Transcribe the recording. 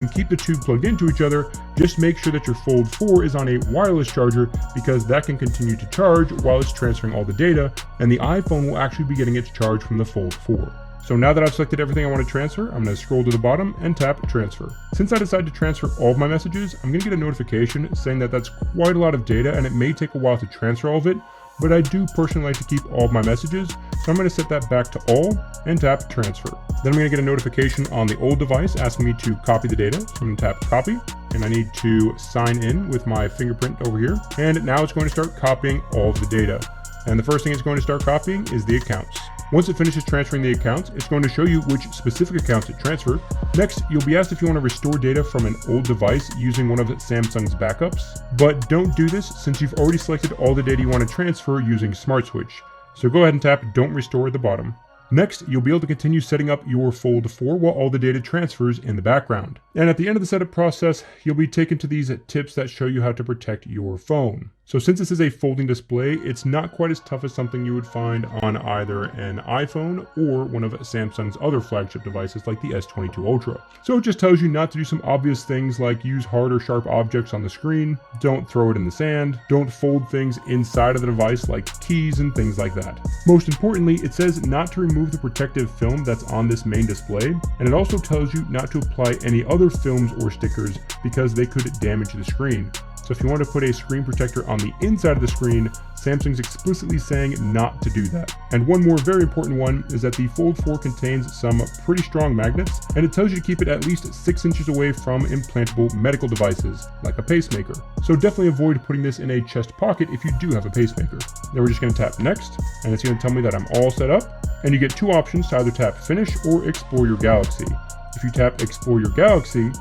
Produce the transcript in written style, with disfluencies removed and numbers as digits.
and keep the two plugged into each other. Just make sure that your Fold 4 is on a wireless charger because that can continue to charge while it's transferring all the data, and the iPhone will actually be getting its charge from the Fold 4. So now that I've selected everything I want to transfer, I'm going to scroll to the bottom and tap transfer. Since I decided to transfer all of my messages, I'm going to get a notification saying that that's quite a lot of data and it may take a while to transfer all of it, but I do personally like to keep all of my messages, so I'm going to set that back to all and tap transfer. Then I'm going to get a notification on the old device asking me to copy the data, so I'm going to tap copy, and I need to sign in with my fingerprint over here, and now it's going to start copying all of the data. And the first thing it's going to start copying is the accounts. Once it finishes transferring the accounts, it's going to show you which specific accounts it transferred. Next, you'll be asked if you want to restore data from an old device using one of Samsung's backups, but don't do this since you've already selected all the data you want to transfer using Smart Switch. So go ahead and tap Don't Restore at the bottom. Next, you'll be able to continue setting up your Fold 4 while all the data transfers in the background. And at the end of the setup process, you'll be taken to these tips that show you how to protect your phone. So since this is a folding display, it's not quite as tough as something you would find on either an iPhone or one of Samsung's other flagship devices like the S22 Ultra. So it just tells you not to do some obvious things like use hard or sharp objects on the screen, don't throw it in the sand, don't fold things inside of the device like keys and things like that. Most importantly, it says not to remove the protective film that's on this main display, and it also tells you not to apply any other films or stickers because they could damage the screen. So if you want to put a screen protector on the inside of the screen, Samsung's explicitly saying not to do that. And one more very important one is that the Fold 4 contains some pretty strong magnets, and it tells you to keep it at least 6 inches away from implantable medical devices, like a pacemaker. So definitely avoid putting this in a chest pocket if you do have a pacemaker. Then we're just going to tap next, and it's going to tell me that I'm all set up, and you get two options to either tap finish or explore your Galaxy. If you tap explore your Galaxy,